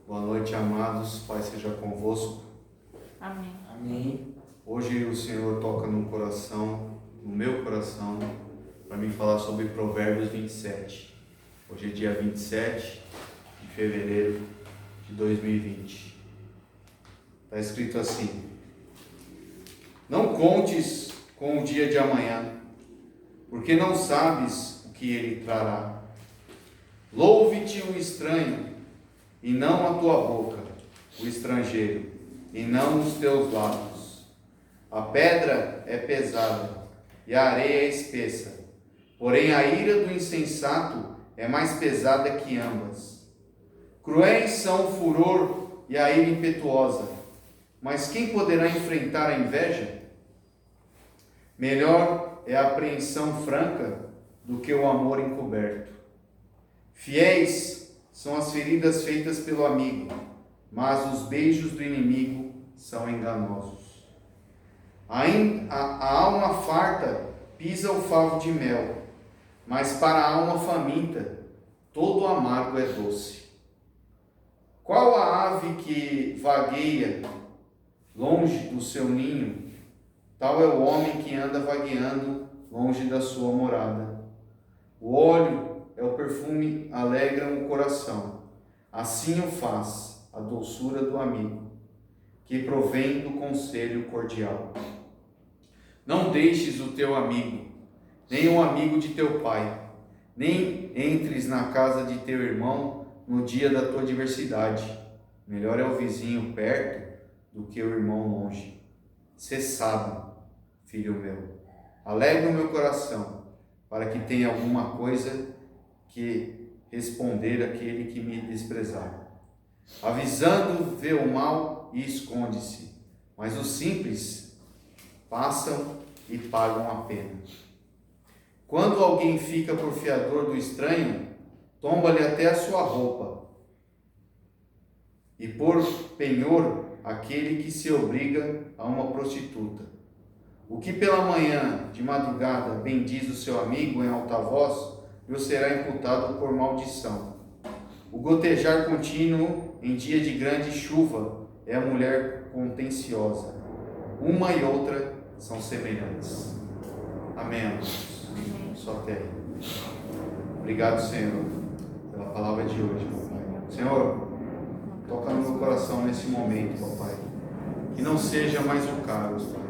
Boa noite, amados. Pai seja convosco. Amém. Amém. Hoje o Senhor toca no meu coração, para me falar sobre Provérbios 27. Hoje é dia 27 de fevereiro de 2020. Está escrito assim: Não contes com o dia de amanhã, porque não sabes o que ele trará. Louve-te o estranho, e não a tua boca, o estrangeiro, e não os teus lábios. A pedra é pesada, e a areia é espessa, porém a ira do insensato é mais pesada que ambas. Cruéis são o furor e a ira impetuosa, mas quem poderá enfrentar a inveja? Melhor é a apreensão franca do que o amor encoberto. Fiéis são as feridas feitas pelo amigo, mas os beijos do inimigo são enganosos. A alma farta pisa o favo de mel, mas para a alma faminta todo amargo é doce. Qual a ave que vagueia longe do seu ninho? Tal é o homem que anda vagueando longe da sua morada. O óleo é o perfume, alegram o coração. Assim o faz a doçura do amigo, que provém do conselho cordial. Não deixes o teu amigo, nem o amigo de teu pai, nem entres na casa de teu irmão no dia da tua adversidade. Melhor é o vizinho perto do que o irmão longe. Sê sábio, filho meu. Alegra o meu coração, para que tenha alguma coisa que responder àquele que me desprezar. Avisando vê o mal e esconde-se, mas os simples passam e pagam a pena. Quando alguém fica por fiador do estranho, tomba-lhe até a sua roupa, e por penhor aquele que se obriga a uma prostituta. O que pela manhã, de madrugada, bendiz o seu amigo em alta voz, lhe será imputado por maldição. O gotejar contínuo em dia de grande chuva é a mulher contenciosa. Uma e outra são semelhantes. Amém. Só até aí. Obrigado, Senhor, pela palavra de hoje, papai. Senhor, toca no meu coração nesse momento, papai. Que não seja mais o caro, Senhor.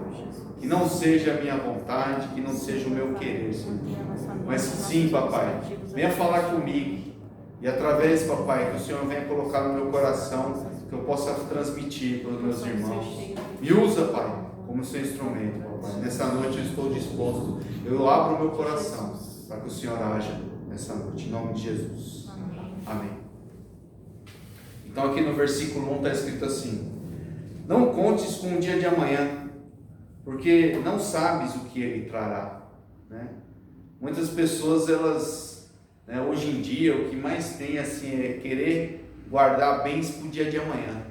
Que não seja a minha vontade, que não seja o meu querer, Senhor. Mas sim, papai, venha falar comigo. E através, papai, que o Senhor venha colocar no meu coração, que eu possa transmitir para os meus irmãos. Me usa, pai, como seu instrumento, papai. Nessa noite eu estou disposto. Eu abro o meu coração para que o Senhor haja nessa noite. Em nome de Jesus. Amém. Então aqui no versículo 1 está escrito assim: Não contes com o dia de amanhã, porque não sabes o que ele trará, né? Muitas pessoas, elas, hoje em dia, o que mais tem assim é querer guardar bens para o dia de amanhã,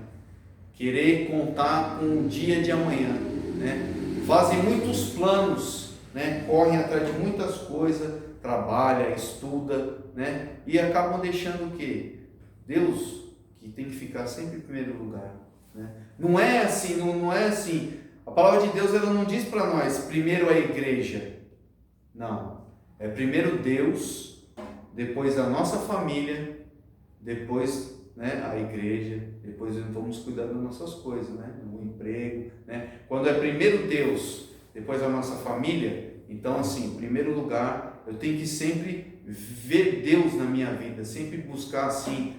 querer contar com o dia de amanhã, né? Fazem muitos planos, né? Correm atrás de muitas coisas, trabalha, estuda, né? E acabam deixando o quê? Deus, que tem que ficar sempre em primeiro lugar, né? Não é assim, não é assim. A palavra de Deus, ela não diz para nós, primeiro a igreja. Não. É primeiro Deus, depois a nossa família, depois, né, a igreja, depois vamos cuidar das nossas coisas, né? O emprego, né? Quando é primeiro Deus, depois a nossa família, então assim, em primeiro lugar, eu tenho que sempre ver Deus na minha vida, sempre buscar assim,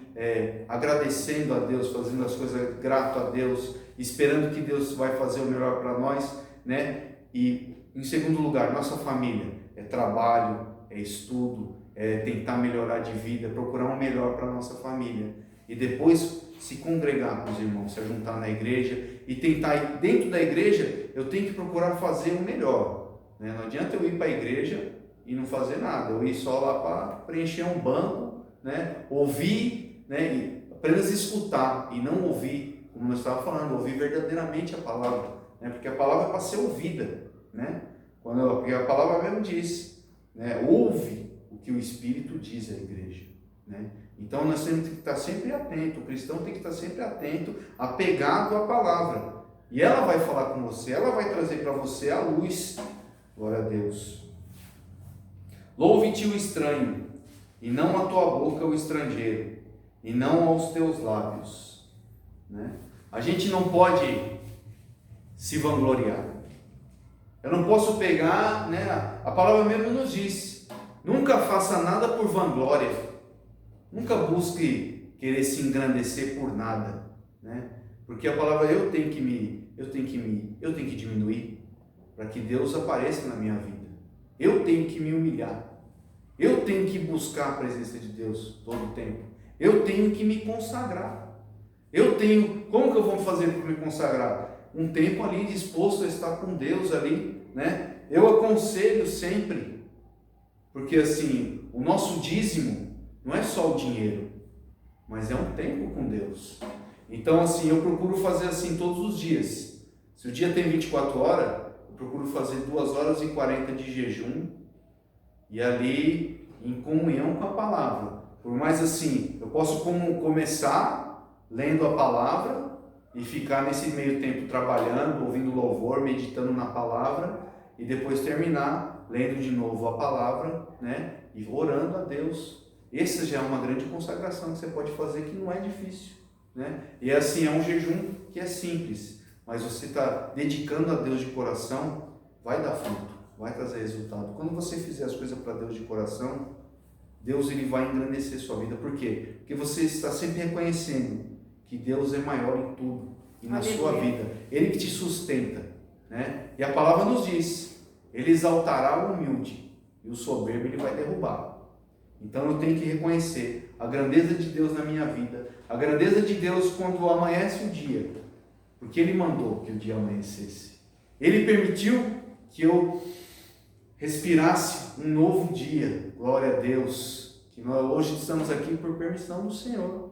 agradecendo a Deus, fazendo as coisas grato a Deus, esperando que Deus vai fazer o melhor para nós, né? E em segundo lugar, nossa família, é trabalho, é estudo, é tentar melhorar de vida, procurar um melhor para a nossa família. E depois se congregar com os irmãos, se juntar na igreja e tentar, dentro da igreja, eu tenho que procurar fazer o melhor, né? Não adianta eu ir para a igreja e não fazer nada, eu ir só lá para preencher um banco, né? Ouvir, né? E apenas escutar e não ouvir, como nós estávamos falando, ouvir verdadeiramente a palavra, né? Porque a palavra é para ser ouvida, né? Porque a palavra mesmo diz, né? Ouve o que o Espírito diz à igreja, né? Então nós temos que estar sempre atento, o cristão tem que estar sempre atento, apegado à palavra. E ela vai falar com você, ela vai trazer para você a luz. Glória a Deus. Louve-te o estranho, e não a tua boca o estrangeiro, e não aos teus lábios. Né? A gente não pode se vangloriar. Eu não posso pegar, né? A palavra mesmo nos diz, nunca faça nada por vanglória. Nunca busque querer se engrandecer por nada, né? Porque a palavra eu tenho que diminuir para que Deus apareça na minha vida. Eu tenho que me humilhar. Eu tenho que buscar a presença de Deus todo o tempo. Eu tenho que me consagrar. Como que eu vou fazer para me consagrar? Um tempo ali disposto a estar com Deus ali, né? Eu aconselho sempre, porque assim, o nosso dízimo não é só o dinheiro, mas é um tempo com Deus. Então assim, eu procuro fazer assim todos os dias. Se o dia tem 24 horas, eu procuro fazer 2 horas e 40 de jejum, e ali em comunhão com a palavra. Por mais assim, eu posso começar lendo a palavra e ficar nesse meio tempo trabalhando, ouvindo louvor, meditando na palavra, e depois terminar lendo de novo a palavra, né? E orando a Deus. Essa já é uma grande consagração que você pode fazer, que não é difícil, né? E assim, é um jejum que é simples, mas você está dedicando a Deus de coração, vai dar fruto, vai trazer resultado. Quando você fizer as coisas para Deus de coração, Deus ele vai engrandecer sua vida. Por quê? Porque você está sempre reconhecendo que Deus é maior em tudo e na sua vida. Ele que te sustenta, né? E a palavra nos diz, ele exaltará o humilde e o soberbo ele vai derrubar. Então eu tenho que reconhecer a grandeza de Deus na minha vida, a grandeza de Deus quando amanhece o dia, porque ele mandou que o dia amanhecesse. Ele permitiu que eu respirasse um novo dia. Glória a Deus, que nós hoje estamos aqui por permissão do Senhor.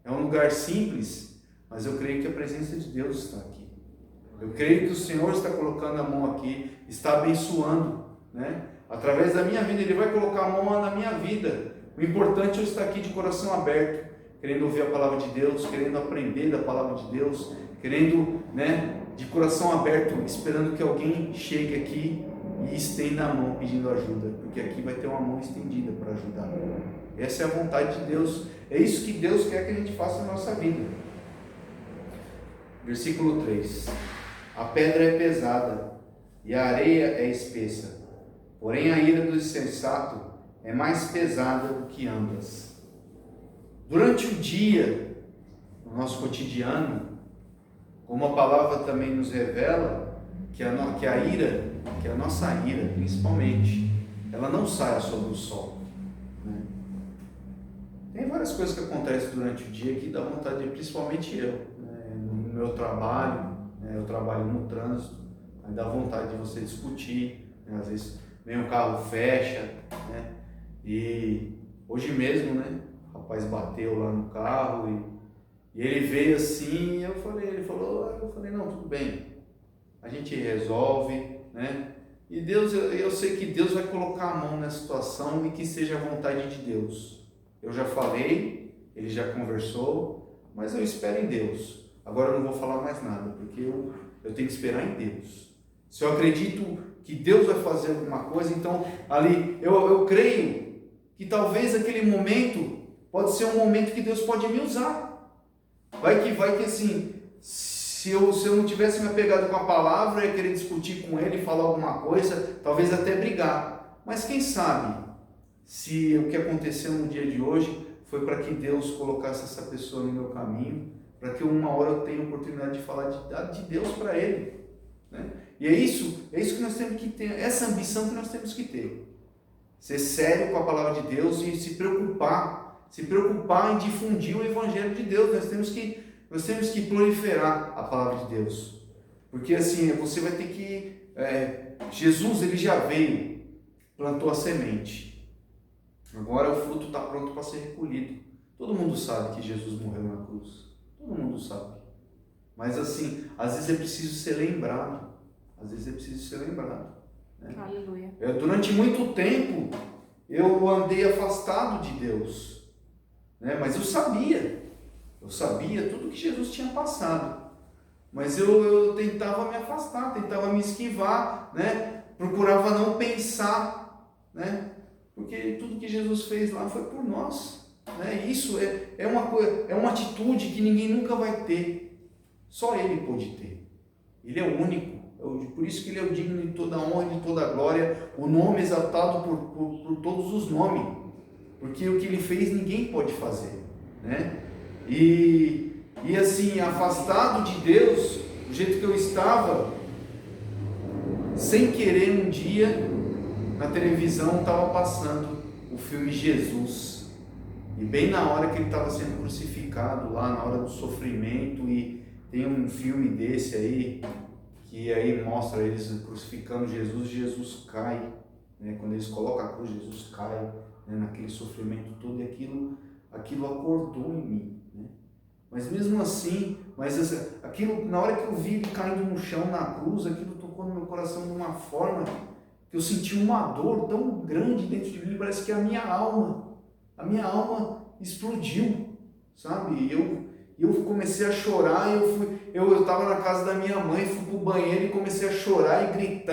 É um lugar simples, mas eu creio que a presença de Deus está aqui. Eu creio que o Senhor está colocando a mão aqui, está abençoando, né? Através da minha vida, Ele vai colocar a mão na minha vida. O importante é eu estar aqui de coração aberto, querendo ouvir a palavra de Deus, querendo aprender da palavra de Deus, querendo, né, de coração aberto, esperando que alguém chegue aqui e estenda a mão pedindo ajuda, porque aqui vai ter uma mão estendida para ajudar. Essa é a vontade de Deus, é isso que Deus quer que a gente faça na nossa vida. Versículo 3: a pedra é pesada e a areia é espessa, porém a ira do insensato é mais pesada do que ambas. Durante o dia, no nosso cotidiano, como a palavra também nos revela, que a ira, que a nossa ira, principalmente, ela não sai sobre o sol, né? Tem várias coisas que acontecem durante o dia que dá vontade, principalmente eu, né? No meu trabalho, né? Eu trabalho no trânsito, aí dá vontade de você discutir, né? Às vezes vem um carro, fecha, né? E hoje mesmo, né? O rapaz bateu lá no carro e ele veio assim, eu falei, não, tudo bem, a gente resolve, né? E Deus, eu sei que Deus vai colocar a mão nessa situação e que seja a vontade de Deus. Eu já falei, ele já conversou, mas eu espero em Deus. Agora eu não vou falar mais nada, porque eu tenho que esperar em Deus. Se eu acredito que Deus vai fazer alguma coisa, então ali eu creio que talvez aquele momento pode ser um momento que Deus pode me usar. Vai que assim, se eu não tivesse me apegado com a palavra, eu ia querer discutir com ele, falar alguma coisa, talvez até brigar. Mas quem sabe se o que aconteceu no dia de hoje foi para que Deus colocasse essa pessoa no meu caminho, para que uma hora eu tenha a oportunidade de falar de Deus para ele, né? E é isso que nós temos que ter, essa ambição que nós temos que ter. Ser sério com a palavra de Deus e se preocupar em difundir o Evangelho de Deus. Nós temos que proliferar a palavra de Deus. Porque assim, você vai ter que... Jesus, ele já veio, plantou a semente. Agora o fruto está pronto para ser recolhido. Todo mundo sabe que Jesus morreu na cruz. Todo mundo sabe. Mas assim, às vezes é preciso ser lembrado. Né? Aleluia. Durante muito tempo, eu andei afastado de Deus. né? Mas eu sabia tudo que Jesus tinha passado. Mas eu tentava me afastar, tentava me esquivar, né? Procurava não pensar, né? Porque tudo que Jesus fez lá foi por nós, né? Isso é uma atitude que ninguém nunca vai ter, só Ele pode ter. Ele é o único, por isso que Ele é o digno de toda honra e de toda glória, o nome exaltado por todos os nomes, porque o que Ele fez ninguém pode fazer, né? E assim, afastado de Deus, do jeito que eu estava, sem querer, um dia na televisão estava passando o filme Jesus, e bem na hora que ele estava sendo crucificado, lá na hora do sofrimento, e tem um filme desse aí, que aí mostra eles crucificando Jesus, Jesus cai, né? Quando eles colocam a cruz, Jesus cai, né? Naquele sofrimento todo, e aquilo acordou em mim, né? Mas mesmo assim, aquilo, na hora que eu vi ele caindo no chão na cruz, aquilo tocou no meu coração de uma forma que eu senti uma dor tão grande dentro de mim, parece que a minha alma explodiu, sabe? E eu comecei a chorar, eu estava na casa da minha mãe, fui pro banheiro e comecei a chorar e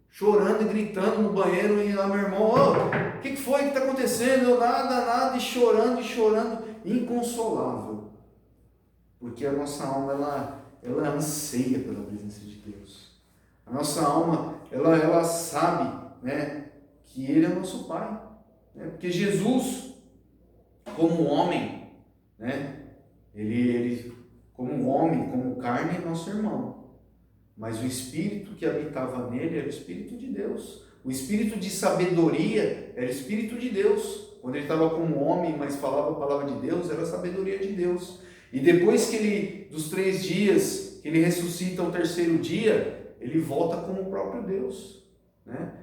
chorando e gritando no banheiro, e lá meu irmão, o que foi que está acontecendo? Eu, nada, e chorando, inconsolável. Porque a nossa alma, ela anseia pela presença de Deus. A nossa alma, ela sabe, né, que Ele é nosso Pai. Né? Porque Jesus, como homem, né, ele como homem, como carne, é nosso irmão. Mas o Espírito que habitava nele era o Espírito de Deus. O Espírito de sabedoria era o Espírito de Deus. Quando ele estava como homem, mas falava a palavra de Deus, era a sabedoria de Deus. E depois dos 3 dias, que ele ressuscita ao 3º dia, ele volta como o próprio Deus, né?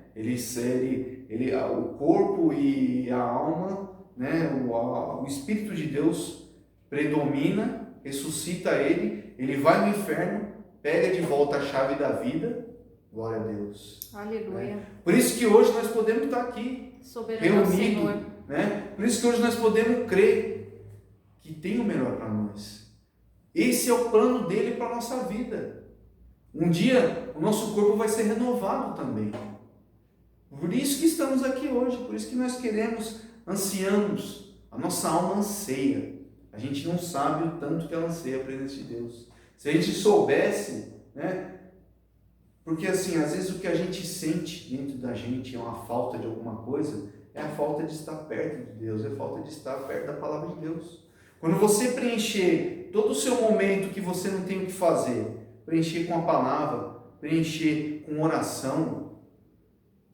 O corpo e a alma, né? O Espírito de Deus predomina, ressuscita ele vai no inferno, pega de volta a chave da vida, glória a Deus. Aleluia. Né? Por isso que hoje nós podemos estar aqui, reunidos, né? Por isso que hoje nós podemos crer que tem o melhor para nós. Esse é o plano dele para a nossa vida. Um dia o nosso corpo vai ser renovado também. Por isso que estamos aqui hoje, por isso que nós ansiamos, a nossa alma anseia. A gente não sabe o tanto que ela anseia a presença de Deus. Se a gente soubesse, né? Porque assim, às vezes o que a gente sente dentro da gente é uma falta de alguma coisa, é a falta de estar perto de Deus, é a falta de estar perto da palavra de Deus. Quando você preencher todo o seu momento que você não tem o que fazer, preencher com a palavra, preencher com oração,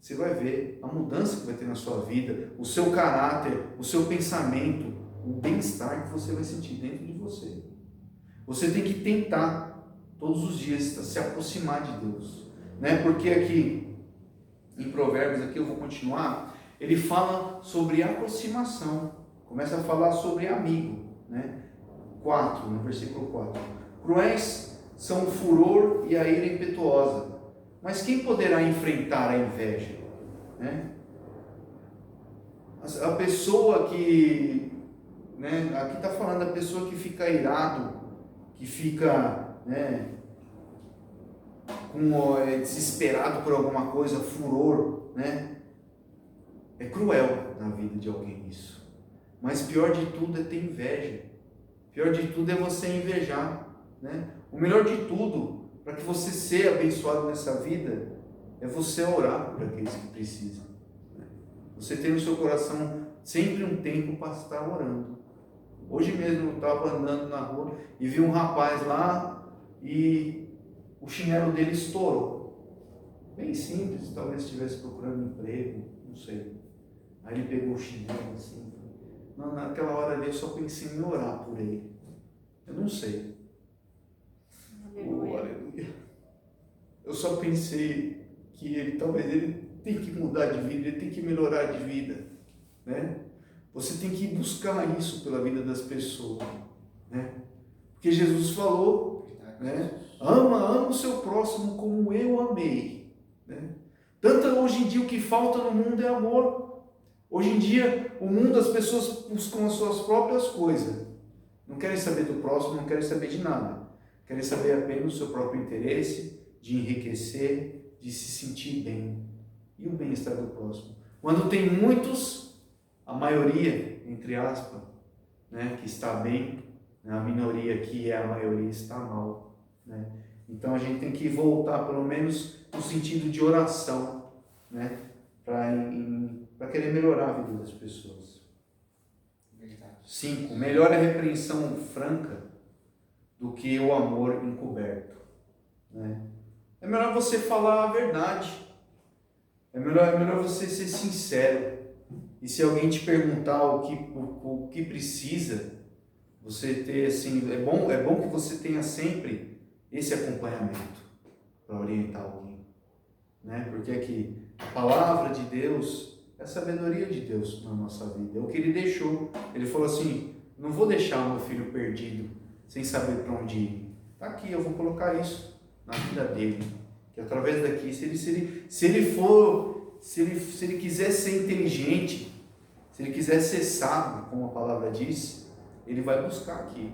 você vai ver a mudança que vai ter na sua vida, o seu caráter, o seu pensamento, o bem-estar que você vai sentir dentro de você. Você tem que tentar todos os dias se aproximar de Deus, né? Porque aqui em Provérbios, aqui eu vou continuar, ele fala sobre aproximação, começa a falar sobre amigo, né? 4, no versículo 4. Cruéis são o furor e a ira impetuosa, mas quem poderá enfrentar a inveja? Né? A pessoa que, né, aqui está falando da pessoa que fica irado, que fica, né, desesperado por alguma coisa, furor, né? É cruel na vida de alguém isso. Mas pior de tudo é ter inveja. Pior de tudo é você invejar, né? O melhor de tudo, para que você seja abençoado nessa vida, é você orar por aqueles que precisam, né? Você tem no seu coração sempre um tempo para estar orando. Hoje mesmo eu estava andando na rua e vi um rapaz lá e o chinelo dele estourou. Bem simples, talvez estivesse procurando emprego, não sei. Aí ele pegou o chinelo assim. Naquela hora ali eu só pensei em orar por ele. Eu não sei. Aleluia. Aleluia. Eu só pensei que talvez ele tem que mudar de vida, ele tem que melhorar de vida, né? Você tem que buscar isso pela vida das pessoas, né? Porque Jesus falou, né? Ama o seu próximo como eu amei, né? Tanto hoje em dia o que falta no mundo é amor. Hoje em dia, o mundo, as pessoas buscam as suas próprias coisas. Não querem saber do próximo, não querem saber de nada. Querem saber apenas do seu próprio interesse, de enriquecer, de se sentir bem. E o bem-estar do próximo. Quando tem muitos, a maioria, entre aspas, né, que está bem, a minoria que é a maioria está mal. Né? Então a gente tem que voltar, pelo menos, no sentido de oração, né, para querer melhorar a vida das pessoas. 5. Melhor a repreensão franca do que o amor encoberto. Né? É melhor você falar a verdade. É melhor você ser sincero. E se alguém te perguntar o que precisa, você ter assim, é bom que você tenha sempre esse acompanhamento para orientar alguém. Né? Porque aqui a palavra de Deus é a sabedoria de Deus na nossa vida. É o que Ele deixou. Ele falou assim, não vou deixar o meu filho perdido, sem saber para onde ir. Está aqui, eu vou colocar isso na vida dele. Que através daqui, se ele quiser ser inteligente, se ele quiser ser sábio, como a palavra diz, ele vai buscar aqui.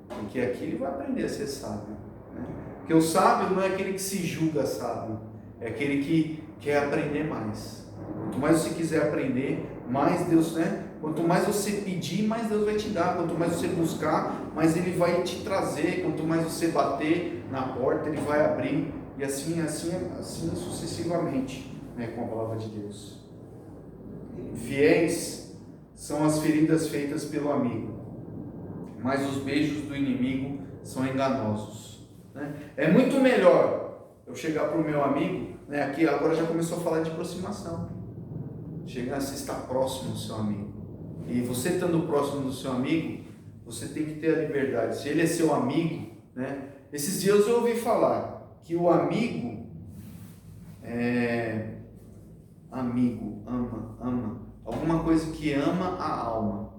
Porque aqui ele vai aprender a ser sábio. Né? Porque o sábio não é aquele que se julga sábio, é aquele que quer aprender mais. Quanto mais você quiser aprender, mais Deus, né? Quanto mais você pedir, mais Deus vai te dar. Quanto mais você buscar, mais Ele vai te trazer. Quanto mais você bater na porta, Ele vai abrir. E assim sucessivamente, né? Com a palavra de Deus. Fiéis são as feridas feitas pelo amigo, mas os beijos do inimigo são enganosos. Né? É muito melhor eu chegar para o meu amigo, né? Aqui agora já começou a falar de aproximação. Chegar, você está próximo do seu amigo. E você estando próximo do seu amigo, você tem que ter a liberdade. Se ele é seu amigo, né? Esses dias eu ouvi falar que o amigo ama. Alguma coisa que ama a alma.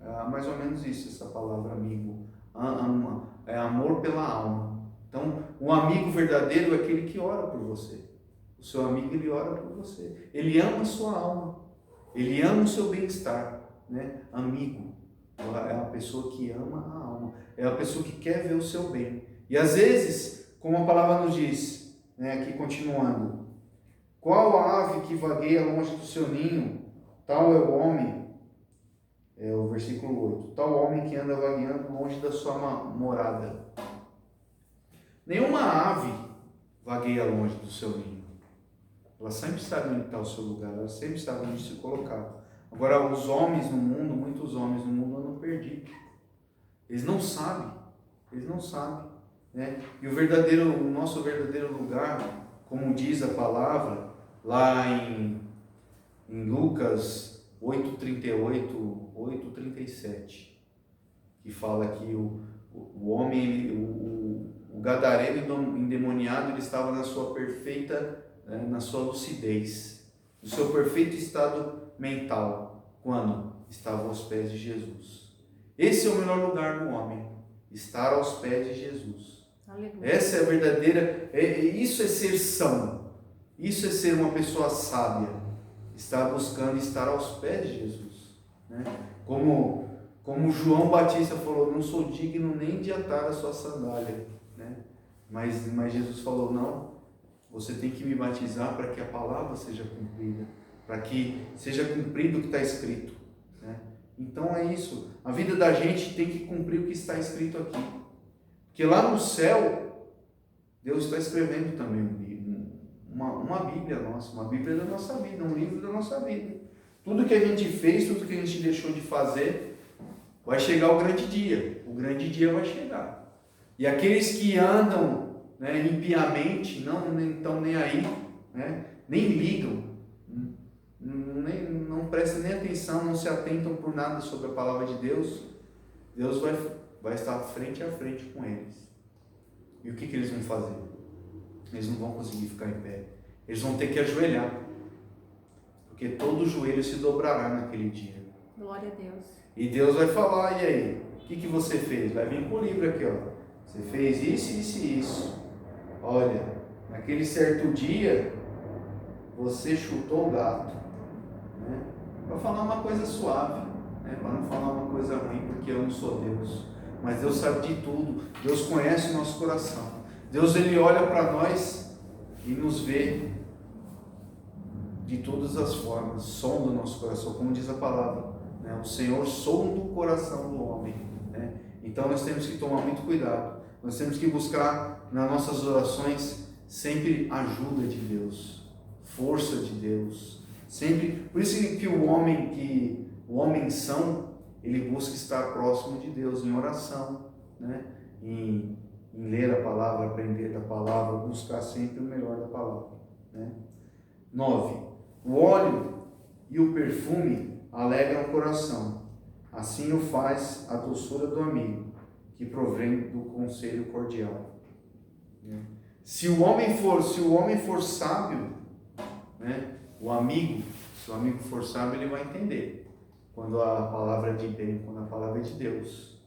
É mais ou menos isso, essa palavra amigo. Ama. É amor pela alma. Então, um amigo verdadeiro é aquele que ora por você. O seu amigo, ele ora por você. Ele ama a sua alma. Ele ama o seu bem-estar. Né? Amigo é a pessoa que ama a alma. É a pessoa que quer ver o seu bem. E às vezes, como a palavra nos diz, né, aqui continuando, qual a ave que vagueia longe do seu ninho, tal é o homem, é o versículo 8, tal homem que anda vagueando longe da sua morada. Nenhuma ave vagueia longe do seu ninho. Ela sempre sabe onde está o seu lugar, ela sempre sabe onde se colocar. Agora, os homens no mundo, muitos homens no mundo andam perdidos. Eles não sabem. Né? E o nosso verdadeiro lugar, como diz a palavra, lá em Lucas 8:38, 8:37, que fala que o homem, o gadareno endemoniado, ele estava na sua perfeita, na sua lucidez, no seu perfeito estado mental, quando estava aos pés de Jesus. Esse é o melhor lugar do homem, estar aos pés de Jesus. Aleluia. Essa é a verdadeira, isso é ser são, isso é ser uma pessoa sábia, estar buscando estar aos pés de Jesus. Né? Como João Batista falou, não sou digno nem de atar a sua sandália. Né? Mas Jesus falou, não, você tem que me batizar para que a palavra seja cumprida, para que seja cumprido o que está escrito. Né? Então é isso, a vida da gente tem que cumprir o que está escrito aqui, porque lá no céu, Deus está escrevendo também uma Bíblia nossa, uma Bíblia da nossa vida, um livro da nossa vida. Tudo que a gente fez, tudo que a gente deixou de fazer, vai chegar o grande dia vai chegar. E aqueles que andam, né, impiamente, não estão nem aí, né, nem ligam, não prestam nem atenção, não se atentam por nada sobre a palavra de Deus, Deus vai estar frente a frente com eles. E o que eles vão fazer? Eles não vão conseguir ficar em pé, eles vão ter que ajoelhar, porque todo joelho se dobrará naquele dia. Glória a Deus. E Deus vai falar, e aí? O que você fez? Vai vir com o livro aqui, ó. Você fez isso. Olha, naquele certo dia, você chutou o gato. Né? para falar uma coisa suave, né? Para não falar uma coisa ruim, porque eu não sou Deus. Mas Deus sabe de tudo, Deus conhece o nosso coração. Deus, Ele olha para nós e nos vê de todas as formas, sonda o nosso coração, como diz a palavra, né? O Senhor sonda o coração do homem, né? Então nós temos que tomar muito cuidado, nós temos que buscar nas nossas orações sempre ajuda de Deus, força de Deus, sempre. Por isso que o homem são, ele busca estar próximo de Deus em oração, né? Em ler a palavra, aprender da palavra, buscar sempre o melhor da palavra, né? 9. O óleo e o perfume alegram o coração, assim o faz a doçura do amigo, que provém do conselho cordial. Se o homem for sábio, né, se o amigo for sábio, ele vai entender quando a palavra é de bem, quando a palavra é de Deus.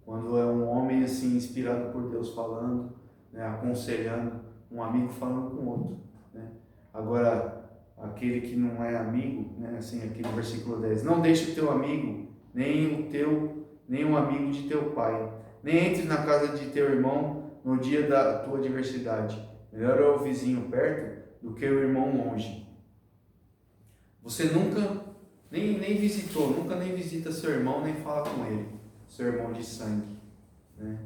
Quando é um homem assim inspirado por Deus falando, né, aconselhando, um amigo falando com o outro, né? Agora, aquele que não é amigo, né, assim, aqui no versículo 10, não deixe o teu amigo, nem um amigo de teu pai, nem entre na casa de teu irmão no dia da tua adversidade. Melhor é o vizinho perto do que o irmão longe. Você nunca nem visitou, nunca nem visita seu irmão, nem fala com ele, seu irmão de sangue, né?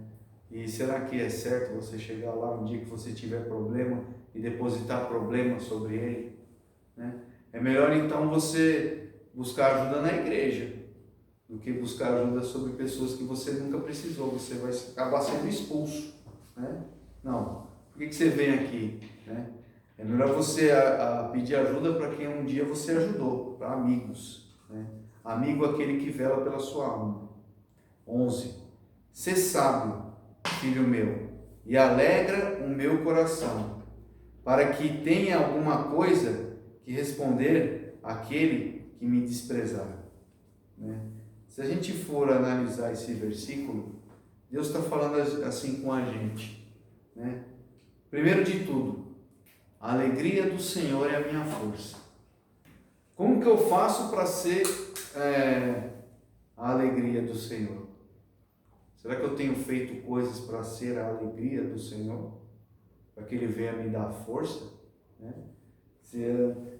E será que é certo você chegar lá um dia que você tiver problema e depositar problema sobre ele, né? É melhor então você buscar ajuda na igreja do que buscar ajuda sobre pessoas que você nunca precisou. Você vai acabar sendo expulso, né? Não, por que você vem aqui, né? É melhor você pedir ajuda para quem um dia você ajudou, para amigos, né? Amigo é aquele que vela pela sua alma. 11. Sê sábio, filho meu, e alegra o meu coração, para que tenha alguma coisa que responder àquele que me desprezar, né? Se a gente for analisar esse versículo, Deus está falando assim com a gente, né? Primeiro de tudo, a alegria do Senhor é a minha força. Como que eu faço para ser a alegria do Senhor? Será que eu tenho feito coisas para ser a alegria do Senhor? Para que Ele venha me dar força, né?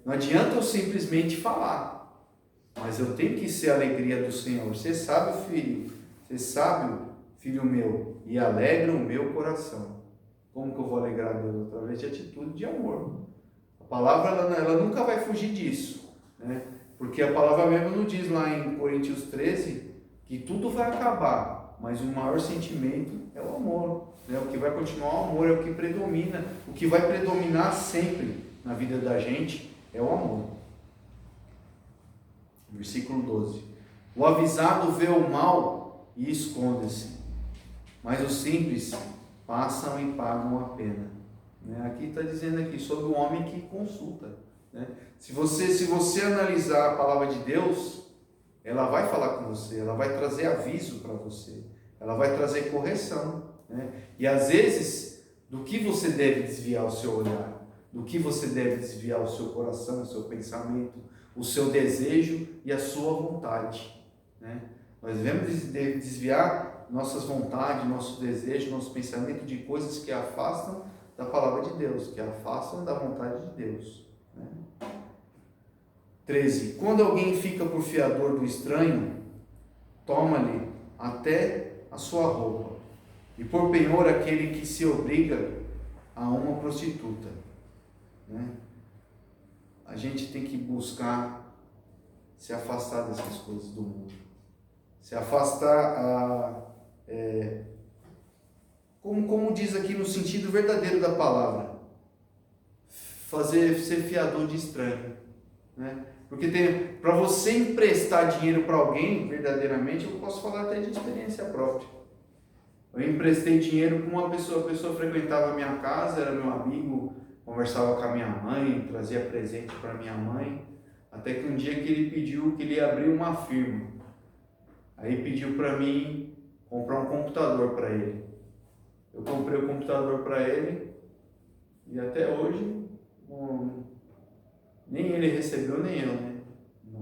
Não adianta eu simplesmente falar, mas eu tenho que ser a alegria do Senhor. Você sabe, filho meu, e alegra o meu coração. Como que eu vou alegrar Deus? Através de atitude de amor. A palavra ela nunca vai fugir disso, né? Porque a palavra mesmo nos diz lá em Coríntios 13 que tudo vai acabar, mas o maior sentimento é o amor, né? O que vai continuar o amor, é o que predomina. O que vai predominar sempre na vida da gente é o amor. Versículo 12. O avisado vê o mal e esconde-se, mas os simples passam e pagam a pena, né? Aqui está dizendo aqui sobre o homem que consulta, né? Se você analisar a palavra de Deus, ela vai falar com você, ela vai trazer aviso para você, ela vai trazer correção, né? E às vezes, do que você deve desviar o seu olhar, do que você deve desviar o seu coração, o seu pensamento, o seu desejo e a sua vontade, né? Nós devemos desviar nossas vontades, nosso desejo, nosso pensamento de coisas que afastam da palavra de Deus, que afastam da vontade de Deus, né? 13. Quando alguém fica por fiador do estranho, toma-lhe até a sua roupa, e por penhor aquele que se obriga a uma prostituta, né? A gente tem que buscar se afastar dessas coisas do mundo, se afastar como diz aqui no sentido verdadeiro da palavra, ser fiador de estranho, né? Porque para você emprestar dinheiro para alguém, verdadeiramente, eu posso falar até de experiência própria. Eu emprestei dinheiro para uma pessoa, a pessoa frequentava a minha casa, era meu amigo, conversava com a minha mãe, trazia presente para minha mãe, até que um dia que ele pediu que ele ia abrir uma firma. Aí pediu para mim comprar um computador para ele. Eu comprei o computador para ele e até hoje nem ele recebeu, nem eu, né?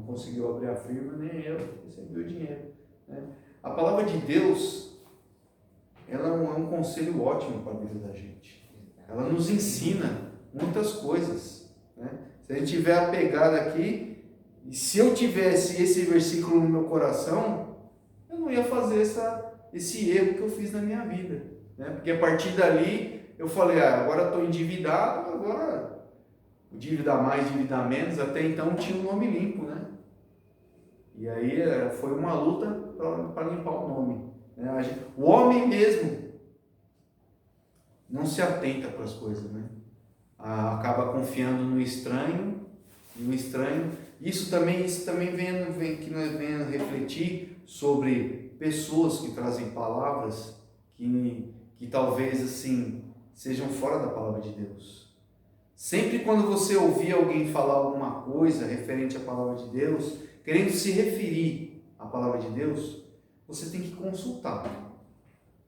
conseguiu abrir a firma, nem eu recebi o dinheiro. Né? A palavra de Deus, ela é um conselho ótimo para a vida da gente. Ela nos ensina muitas coisas. Né? Se a gente tiver apegado aqui, e se eu tivesse esse versículo no meu coração, eu não ia fazer esse erro que eu fiz na minha vida. Né? Porque a partir dali, eu falei, agora estou endividado, agora dívida a mais, dívida a menos, até então tinha um nome limpo, né? E aí foi uma luta para limpar o nome. Né? O homem mesmo não se atenta para as coisas, né? Acaba confiando no estranho. Isso também vem que nós venhamos refletir sobre pessoas que trazem palavras que talvez assim sejam fora da palavra de Deus. Sempre quando você ouvir alguém falar alguma coisa referente à palavra de Deus, querendo se referir à palavra de Deus, você tem que consultar.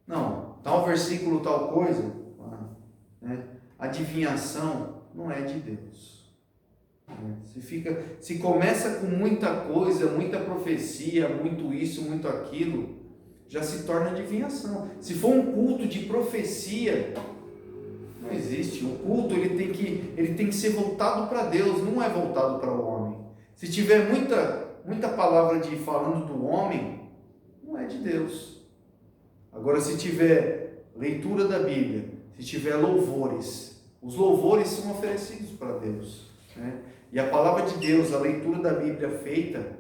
Não, tal versículo, tal coisa, né? Adivinhação não é de Deus. Se começa com muita coisa, muita profecia, muito isso, muito aquilo, já se torna adivinhação. Se for um culto de profecia, não existe. O culto ele tem que ser voltado para Deus, não é voltado para o homem. Se tiver muita palavra falando do homem, não é de Deus. Agora, se tiver leitura da Bíblia, se tiver louvores, os louvores são oferecidos para Deus. Né? E a palavra de Deus, a leitura da Bíblia feita,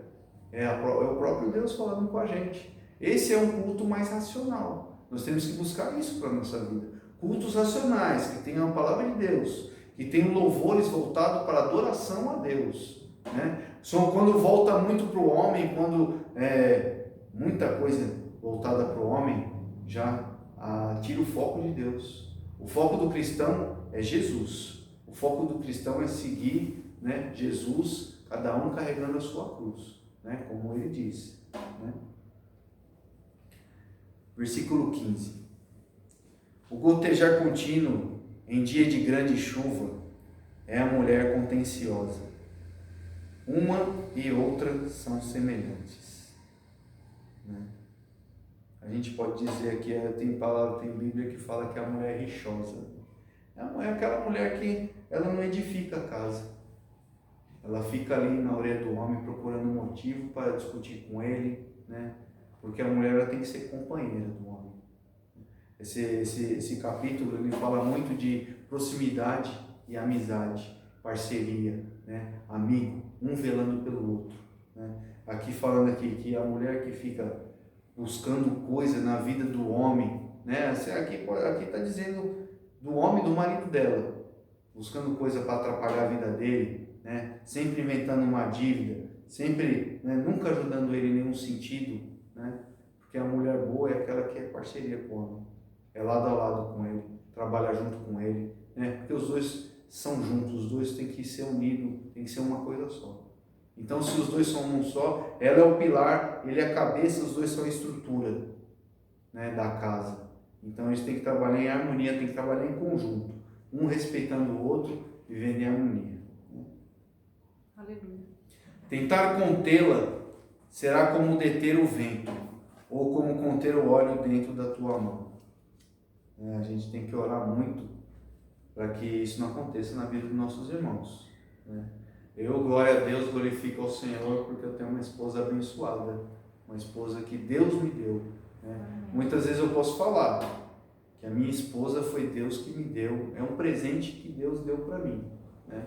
é o próprio Deus falando com a gente. Esse é um culto mais racional. Nós temos que buscar isso para a nossa vida. Cultos racionais, que tenham a palavra de Deus, que tenham louvores voltados para a adoração a Deus. Né? Só quando volta muito para o homem, quando muita coisa voltada para o homem, já tira o foco de Deus. O foco do cristão é Jesus. O foco do cristão é seguir, né, Jesus, cada um carregando a sua cruz, né, como ele disse. Né? Versículo 15. O gotejar contínuo em dia de grande chuva é a mulher contenciosa. Uma e outra são semelhantes. Né? A gente pode dizer que tem Bíblia que fala que a mulher é rixosa. É aquela mulher que ela não edifica a casa. Ela fica ali na orelha do homem procurando motivo para discutir com ele, né? Porque a mulher ela tem que ser companheira do homem. Esse capítulo ele fala muito de proximidade e amizade, parceria, né? Amigo, um velando pelo outro. Né? Aqui falando que a mulher que fica buscando coisa na vida do homem, né? Aqui está dizendo do homem, do marido dela, buscando coisa para atrapalhar a vida dele, né? Sempre inventando uma dívida, sempre, né, nunca ajudando ele em nenhum sentido, né? Porque a mulher boa é aquela que é parceria com o homem, é lado a lado com ele, trabalha junto com ele, né? Porque os dois são juntos, os dois têm que ser unidos, tem que ser uma coisa só. Então, se os dois são um só, ela é o pilar, ele é a cabeça, os dois são a estrutura, né, da casa. Então, eles têm que trabalhar em harmonia, têm que trabalhar em conjunto, um respeitando o outro, vivendo em harmonia. Aleluia. Tentar contê-la será como deter o vento, ou como conter o óleo dentro da tua mão. A gente tem que orar muito para que isso não aconteça na vida dos nossos irmãos. Eu, glória a Deus, glorifico ao Senhor, porque eu tenho uma esposa abençoada, uma esposa que Deus me deu. Muitas vezes eu posso falar que a minha esposa foi Deus que me deu, é um presente que Deus deu para mim, né?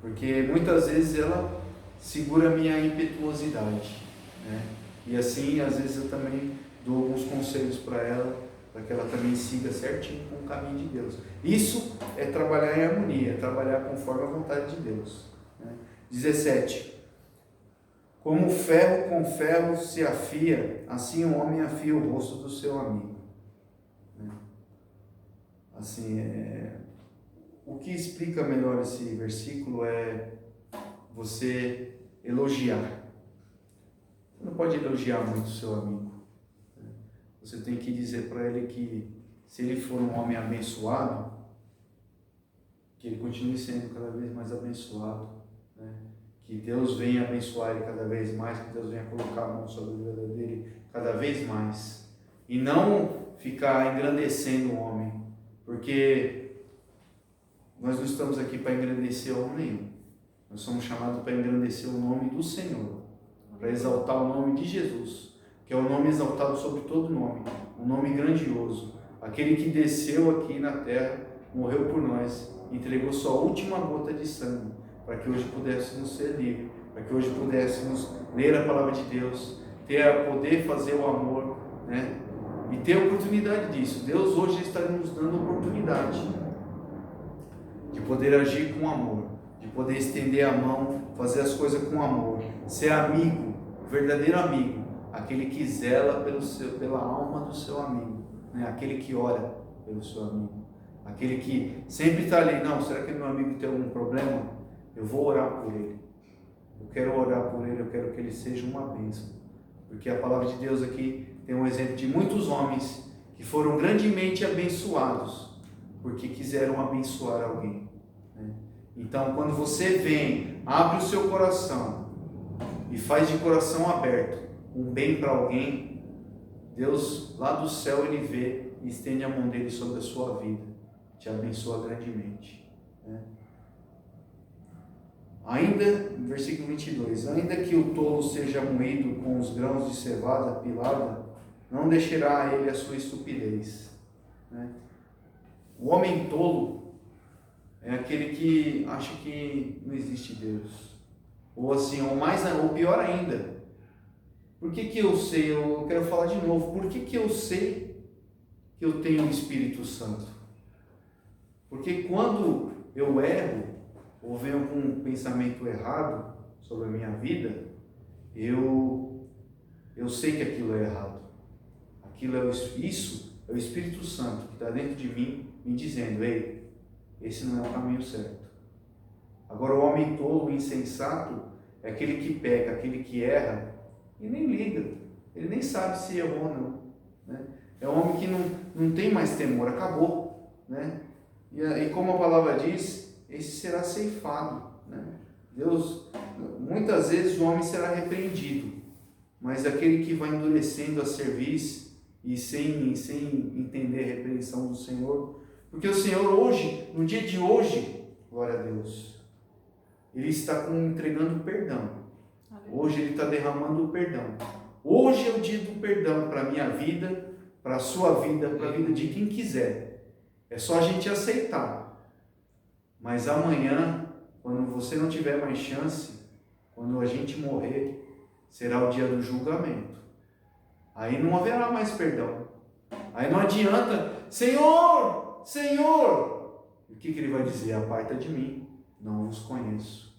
Porque muitas vezes ela segura a minha impetuosidade, né? E assim, às vezes eu também dou alguns conselhos para ela, para que ela também siga certinho com o caminho de Deus. Isso é trabalhar em harmonia, é trabalhar conforme a vontade de Deus. 17. Como ferro com ferro se afia, assim o homem afia o rosto do seu amigo. Assim, o que explica melhor esse versículo é você elogiar. Você não pode elogiar muito o seu amigo. Você tem que dizer para ele que se ele for um homem abençoado, que ele continue sendo cada vez mais abençoado, né? Que Deus venha abençoar ele cada vez mais, que Deus venha colocar a mão sobre a vida dele cada vez mais. E não ficar engrandecendo o homem, porque nós não estamos aqui para engrandecer homem nenhum. Nós somos chamados para engrandecer o nome do Senhor, para exaltar o nome de Jesus, que é o nome exaltado sobre todo nome, um nome grandioso, aquele que desceu aqui na terra, morreu por nós, entregou sua última gota de sangue, para que hoje pudéssemos ser livres, para que hoje pudéssemos ler a palavra de Deus, poder fazer o amor, né? E ter a oportunidade disso. Deus hoje está nos dando a oportunidade de poder agir com amor, de poder estender a mão, fazer as coisas com amor, ser amigo, verdadeiro amigo, aquele que zela pela alma do seu amigo, né? Aquele que ora pelo seu amigo, aquele que sempre está ali. Não, será que meu amigo tem algum problema? Eu vou orar por ele, eu quero orar por ele, eu quero que ele seja uma bênção, porque a palavra de Deus aqui tem um exemplo de muitos homens que foram grandemente abençoados porque quiseram abençoar alguém, né? Então, quando você vem, abre o seu coração e faz de coração aberto um bem para alguém, Deus lá do céu ele vê e estende a mão dele sobre a sua vida, te abençoa grandemente, né? Ainda, versículo 22, ainda que o tolo seja moído com os grãos de cevada pilada, não deixará a ele a sua estupidez, né? O homem tolo é aquele que acha que não existe Deus, ou assim, ou pior ainda, por que eu sei, eu quero falar de novo, por que eu sei que eu tenho o Espírito Santo? Porque quando eu erro, ou venho com um pensamento errado sobre a minha vida, eu sei que aquilo é errado. Isso é o Espírito Santo que está dentro de mim, me dizendo: ei, esse não é o caminho certo. Agora, o homem tolo, insensato, é aquele que peca, aquele que erra e nem liga, ele nem sabe se errou ou não, né? É um homem que não tem mais temor, acabou, né? E como a palavra diz, esse será ceifado, né? Deus, muitas vezes o homem será repreendido, mas aquele que vai endurecendo a cerviz e sem entender a repreensão do Senhor, porque o Senhor hoje, no dia de hoje, glória a Deus, Ele está entregando perdão. Hoje Ele está derramando o perdão. Hoje é o dia do perdão para a minha vida, para a sua vida, para a vida de quem quiser. É só a gente aceitar. Mas amanhã, quando você não tiver mais chance, quando a gente morrer, será o dia do julgamento. Aí não haverá mais perdão. Aí não adianta: Senhor, Senhor. O que ele vai dizer? Aparta de mim, não vos conheço.